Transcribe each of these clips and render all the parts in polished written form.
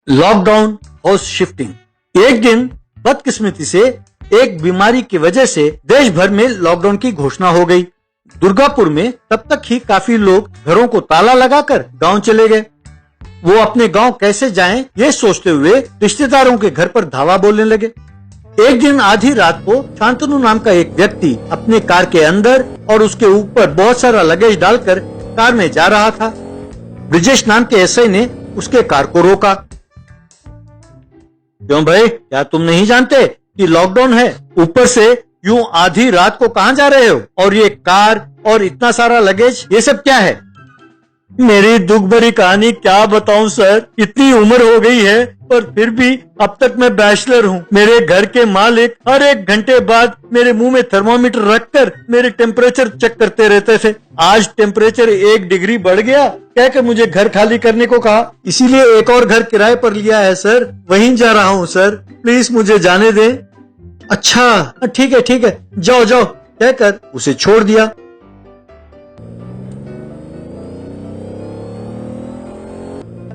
Lockdown house shifting. एक दिन बदकिस्मती से एक बीमारी की वजह से देश भर में लॉकडाउन की घोषणा हो गई। दुर्गापुर में तब तक ही काफी लोग घरों को ताला लगाकर गांव चले गए। वो अपने गांव कैसे जाएं ये सोचते हुए रिश्तेदारों के घर पर धावा बोलने लगे। एक दिन आधी रात को शांतनु नाम का एक व्यक्ति अपने कार के अंदर और उसके ऊपर बहुत सारा लगेज डालकर कार में जा रहा था। ब्रिजेश नाम के एसआई ने उसके कार को रोका। क्यों भाई, क्या तुम नहीं जानते कि लॉकडाउन है? ऊपर से यूं आधी रात को कहां जा रहे हो? और ये कार और इतना सारा लगेज, ये सब क्या है? मेरी दुख भरी कहानी क्या बताऊं सर, इतनी उम्र हो गई है पर फिर भी अब तक मैं बैचलर हूँ। मेरे घर के मालिक हर एक घंटे बाद मेरे मुंह में थर्मामीटर रखकर मेरे टेम्परेचर चेक करते रहते थे। आज टेम्परेचर 1 डिग्री बढ़ गया, कहकर मुझे घर खाली करने को कहा, इसीलिए एक और घर किराए पर लिया है सर, वहीं जा रहा हूँ सर, प्लीज मुझे जाने दें। अच्छा ठीक है, जाओ जाओ कहकर उसे छोड़ दिया।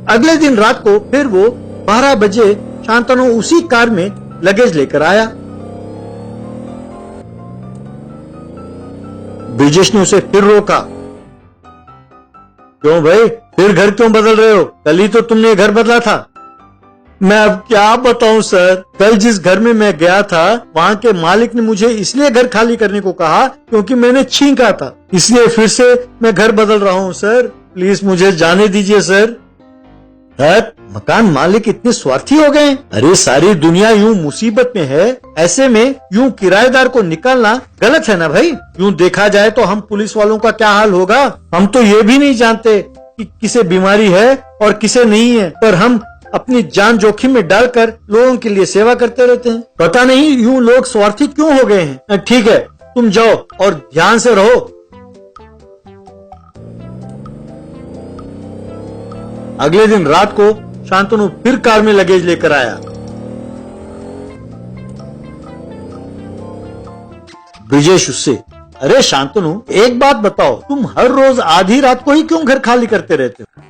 अगले दिन रात को फिर वो 12 बजे शांतनु उसी कार में लगेज लेकर आया। ब्रिजेश ने उसे फिर रोका। क्यों भाई, फिर घर क्यों बदल रहे हो? कल ही तो तुमने घर बदला था। मैं अब क्या बताऊं सर, कल जिस घर में मैं गया था वहां के मालिक ने मुझे इसलिए घर खाली करने को कहा क्योंकि मैंने छींका था, इसलिए फिर से मैं घर बदल रहा हूं सर, प्लीज मुझे जाने दीजिए सर। मकान मालिक इतने स्वार्थी हो गए? अरे सारी दुनिया यूं मुसीबत में है, ऐसे में यूं किराएदार को निकालना गलत है ना भाई। यूं देखा जाए तो हम पुलिस वालों का क्या हाल होगा? हम तो ये भी नहीं जानते कि किसे बीमारी है और किसे नहीं है, पर हम अपनी जान जोखिम में डालकर लोगों के लिए सेवा करते रहते हैं। पता नहीं यूं लोग स्वार्थी क्यों हो गए हैं। ठीक है, तुम जाओ और ध्यान से रहो। अगले दिन रात को शांतनु फिर कार में लगेज लेकर आया। ब्रिजेश उससे, अरे शांतनु एक बात बताओ, तुम हर रोज आधी रात को ही क्यों घर खाली करते रहते हो?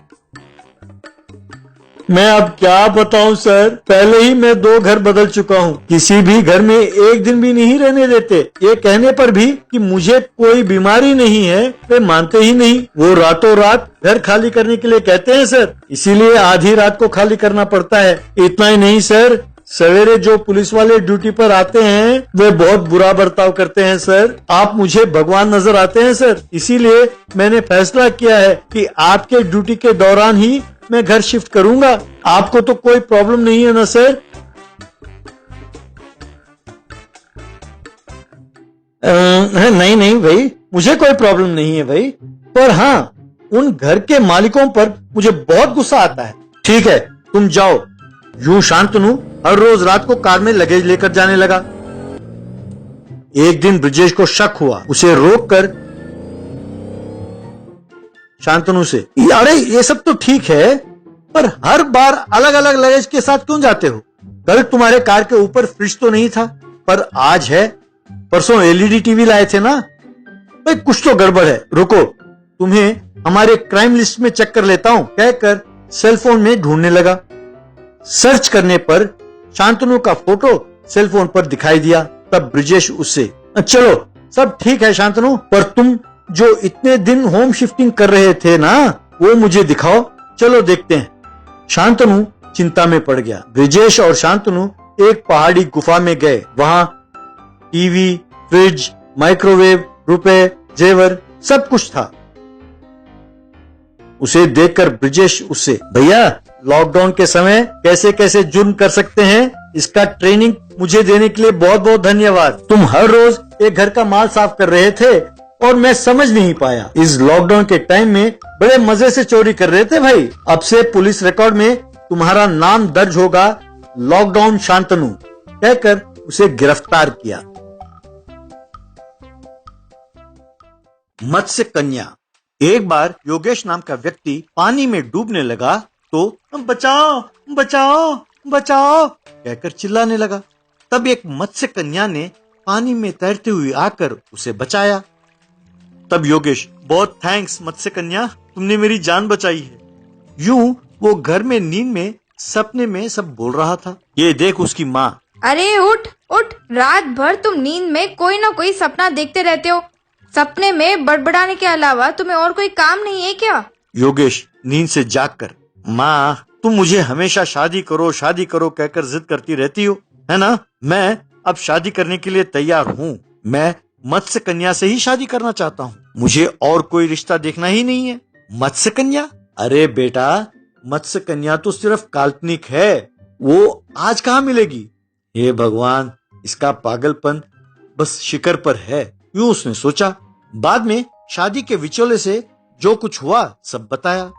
मैं अब क्या बताऊं सर, पहले ही मैं 2 घर बदल चुका हूँ, किसी भी घर में एक दिन भी नहीं रहने देते। ये कहने पर भी कि मुझे कोई बीमारी नहीं है वे मानते ही नहीं। वो रातों रात घर खाली करने के लिए कहते हैं सर, इसीलिए आधी रात को खाली करना पड़ता है। इतना ही नहीं सर, सवेरे जो पुलिस वाले ड्यूटी पर आते हैं वे बहुत बुरा बर्ताव करते हैं सर। आप मुझे भगवान नजर आते हैं सर, इसीलिए मैंने फैसला किया है कि आपके ड्यूटी के दौरान ही मैं घर शिफ्ट करूंगा। आपको तो कोई प्रॉब्लम नहीं है ना सर? नहीं भाई, मुझे कोई प्रॉब्लम नहीं है भाई, पर हाँ उन घर के मालिकों पर मुझे बहुत गुस्सा आता है। ठीक है, तुम जाओ। यूं शांतनु हर रोज रात को कार में लगेज लेकर जाने लगा। एक दिन ब्रिजेश को शक हुआ, उसे रोककर शांतनु से, अरे ये सब तो ठीक है, पर हर बार अलग अलग लगेज के साथ क्यों जाते हो? कल तुम्हारे कार के ऊपर फ्रिज तो नहीं था, पर आज है। परसों एलईडी टीवी लाए थे ना? भाई कुछ तो गड़बड़ है, रुको तुम्हें हमारे क्राइम लिस्ट में चेक कर लेता हूं, कहकर सेलफोन में ढूंढने लगा। सर्च करने पर शांतनु का फोटो सेलफोन पर दिखाई दिया। तब ब्रिजेश उससे, चलो सब ठीक है शांतनु, पर तुम जो इतने दिन होम शिफ्टिंग कर रहे थे ना, वो मुझे दिखाओ, चलो देखते हैं। शांतनु चिंता में पड़ गया। ब्रिजेश और शांतनु एक पहाड़ी गुफा में गए। वहां टीवी, फ्रिज, माइक्रोवेव, रुपए, जेवर सब कुछ था। उसे देखकर ब्रिजेश उससे, भैया लॉकडाउन के समय कैसे कैसे जुर्म कर सकते हैं, इसका ट्रेनिंग मुझे देने के लिए बहुत बहुत धन्यवाद। तुम हर रोज एक घर का माल साफ कर रहे थे और मैं समझ नहीं पाया। इस लॉकडाउन के टाइम में बड़े मजे से चोरी कर रहे थे भाई। अब से पुलिस रिकॉर्ड में तुम्हारा नाम दर्ज होगा, लॉकडाउन शांतनु, कहकर उसे गिरफ्तार किया। मत्स्य कन्या। एक बार योगेश नाम का व्यक्ति पानी में डूबने लगा तो बचाओ बचाओ बचाओ कहकर चिल्लाने लगा। तब एक मत्स्य कन्या ने पानी में तैरते हुए आकर उसे बचाया। तब योगेश, बहुत थैंक्स मत्स्य कन्या, तुमने मेरी जान बचाई है। यूं वो घर में नींद में सपने में सब बोल रहा था। ये देख उसकी माँ। अरे उठ उठ, रात भर तुम नींद में कोई ना कोई सपना देखते रहते हो। सपने में बड़बड़ाने के अलावा तुम्हें और कोई काम नहीं है क्या? योगेश नींद से जागकर, माँ तुम मुझे हमेशा शादी करो कहकर जिद करती रहती हो, है ना? मैं अब शादी करने के लिए तैयार हूँ। मैं मत्स्य कन्या से ही शादी करना चाहता हूँ। मुझे और कोई रिश्ता देखना ही नहीं है। मत्स्य कन्या? अरे बेटा, मत्स्य कन्या तो सिर्फ काल्पनिक है, वो आज कहाँ मिलेगी? हे भगवान, इसका पागलपन बस शिखर पर है, यूं उसने सोचा। बाद में शादी के विचोले से जो कुछ हुआ सब बताया।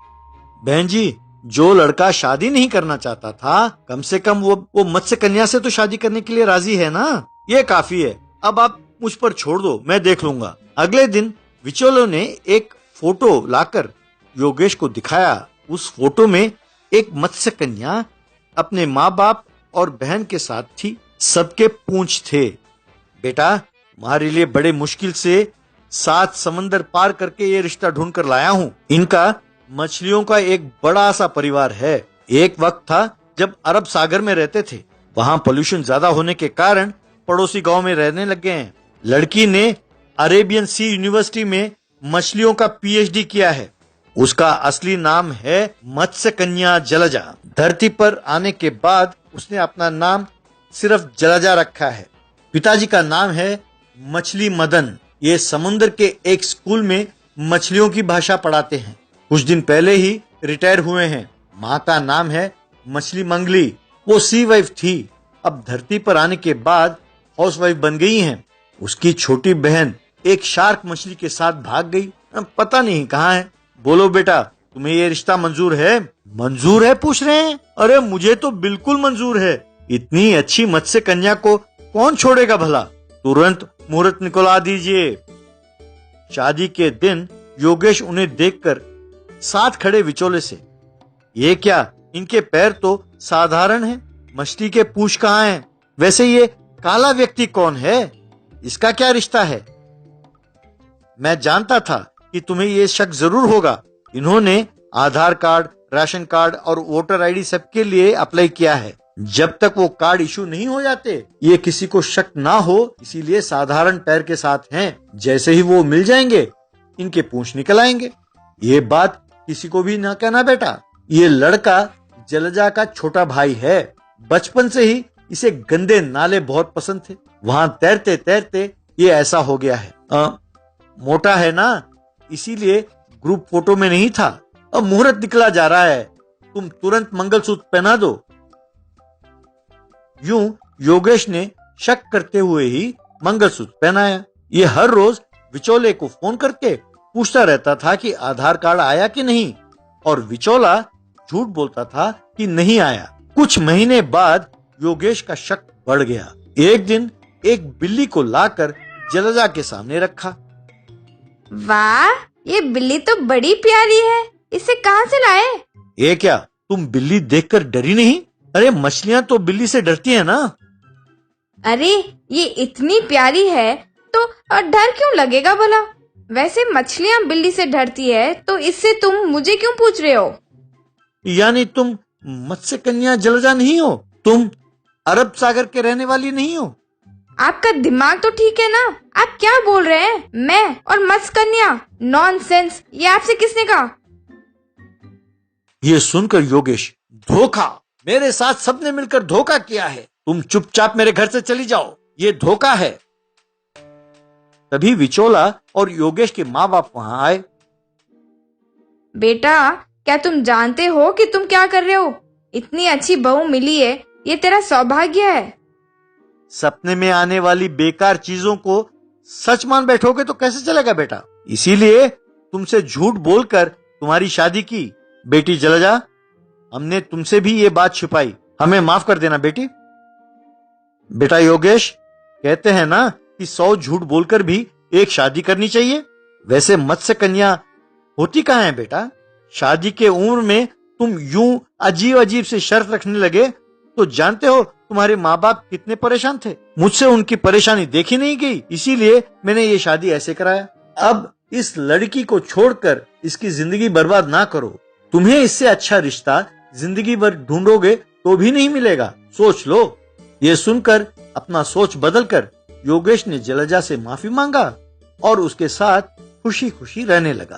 बहन जी, जो लड़का शादी नहीं करना चाहता था, कम से कम वो मत्स्य कन्या से तो शादी करने के लिए राजी है ना? ये काफी है, अब आप मुझ पर छोड़ दो, मैं देख लूंगा। अगले दिन विचोलों ने एक फोटो लाकर योगेश को दिखाया। उस फोटो में एक मत्स्य कन्या अपने माँ बाप और बहन के साथ थी। सबके पूंछ थे। बेटा, तुम्हारे लिए बड़े मुश्किल से 7 समंदर पार करके ये रिश्ता ढूंढ कर लाया हूँ। इनका मछलियों का एक बड़ा सा परिवार है। एक वक्त था जब अरब सागर में रहते थे। वहाँ पोल्यूशन ज्यादा होने के कारण पड़ोसी गांव में रहने लग गए हैं। लड़की ने अरेबियन सी यूनिवर्सिटी में मछलियों का पीएचडी किया है। उसका असली नाम है मत्स्य कन्या जलजा। धरती पर आने के बाद उसने अपना नाम सिर्फ जलजा रखा है। पिताजी का नाम है मछली मदन। ये समुद्र के एक स्कूल में मछलियों की भाषा पढ़ाते हैं। कुछ दिन पहले ही रिटायर हुए हैं। माँ का नाम है मछली मंगली। वो सी वाइफ थी, अब धरती पर आने के बाद हाउस वाइफ बन गई हैं। उसकी छोटी बहन एक शार्क मछली के साथ भाग गई, पता नहीं कहाँ है। बोलो बेटा, तुम्हें ये रिश्ता मंजूर है? मंजूर है पूछ रहे हैं? अरे मुझे तो बिल्कुल मंजूर है। इतनी अच्छी मत्स्य कन्या को कौन छोड़ेगा भला? तुरंत मुहूर्त निकलवा दीजिए। शादी के दिन योगेश उन्हें देखकर साथ खड़े विचोले से, ये क्या, इनके पैर तो साधारण हैं, मछली के पूंछ कहाँ हैं? वैसे ये काला व्यक्ति कौन है? इसका क्या रिश्ता है? मैं जानता था कि तुम्हें ये शक जरूर होगा। इन्होंने आधार कार्ड, राशन कार्ड और वोटर आईडी सबके लिए अप्लाई किया है। जब तक वो कार्ड इशू नहीं हो जाते, ये किसी को शक ना हो, इसीलिए साधारण पैर के साथ हैं। जैसे ही वो मिल जाएंगे, इनके पूंछ निकल आएंगे। ये बात किसी को भी ना कहना बेटा। ये लड़का जलजा का छोटा भाई है। बचपन से ही इसे गंदे नाले बहुत पसंद थे। वहां तैरते तैरते ये ऐसा हो गया है। मोटा है ना, इसीलिए ग्रुप फोटो में नहीं था। अब मुहूर्त निकला जा रहा है, तुम तुरंत मंगलसूत्र पहना दो। यूं योगेश ने शक करते हुए ही मंगलसूत्र पहनाया। ये हर रोज विचोले को फोन करके पूछता रहता था कि आधार कार्ड आया कि नहीं, और विचोला झूठ बोलता था कि नहीं आया। कुछ महीने बाद योगेश का शक बढ़ गया। एक दिन एक बिल्ली को लाकर जलजा के सामने रखा। वाह, ये बिल्ली तो बड़ी प्यारी है, इसे कहाँ से लाए? ये क्या, तुम बिल्ली देखकर डरी नहीं? अरे मछलियाँ तो बिल्ली से डरती है ना। अरे ये इतनी प्यारी है तो डर क्यों लगेगा भला? वैसे मछलियाँ बिल्ली से डरती है तो इससे तुम मुझे क्यों पूछ रहे हो? यानी तुम मत्स्य कन्या जलजा नहीं हो? तुम अरब सागर के रहने वाली नहीं हो? आपका दिमाग तो ठीक है ना? आप क्या बोल रहे हैं? मैं और मत्स्य कन्या? नॉनसेंस, ये आपसे किसने कहा? ये सुनकर योगेश, धोखा, मेरे साथ सबने मिलकर धोखा किया है। तुम चुपचाप मेरे घर से चली जाओ, ये धोखा है। तभी विचोला और योगेश के माँ बाप वहां आए। बेटा, क्या तुम जानते हो कि तुम क्या कर रहे हो? इतनी अच्छी बहू मिली है, ये तेरा सौभाग्य है। सपने में आने वाली बेकार चीजों को सच मान बैठोगे तो कैसे चलेगा बेटा? इसीलिए तुमसे झूठ बोलकर तुम्हारी शादी की। बेटी जलजा, हमने तुमसे भी ये बात छुपाई, हमें माफ कर देना बेटी। बेटा योगेश, कहते हैं ना कि 100 झूठ बोलकर भी एक शादी करनी चाहिए। वैसे मत्स्य कन्या होती कहाँ है बेटा? शादी के उम्र में तुम यूं अजीब अजीब से शर्त रखने लगे तो जानते हो तुम्हारे माँ बाप कितने परेशान थे। मुझसे उनकी परेशानी देखी नहीं गई, इसीलिए मैंने ये शादी ऐसे कराया। अब इस लड़की को छोड़कर इसकी जिंदगी बर्बाद ना करो। तुम्हें इससे अच्छा रिश्ता जिंदगी भर ढूंढोगे तो भी नहीं मिलेगा, सोच लो। ये सुनकर अपना सोच बदलकर योगेश ने जलजा से माफी मांगा और उसके साथ खुशी खुशी रहने लगा।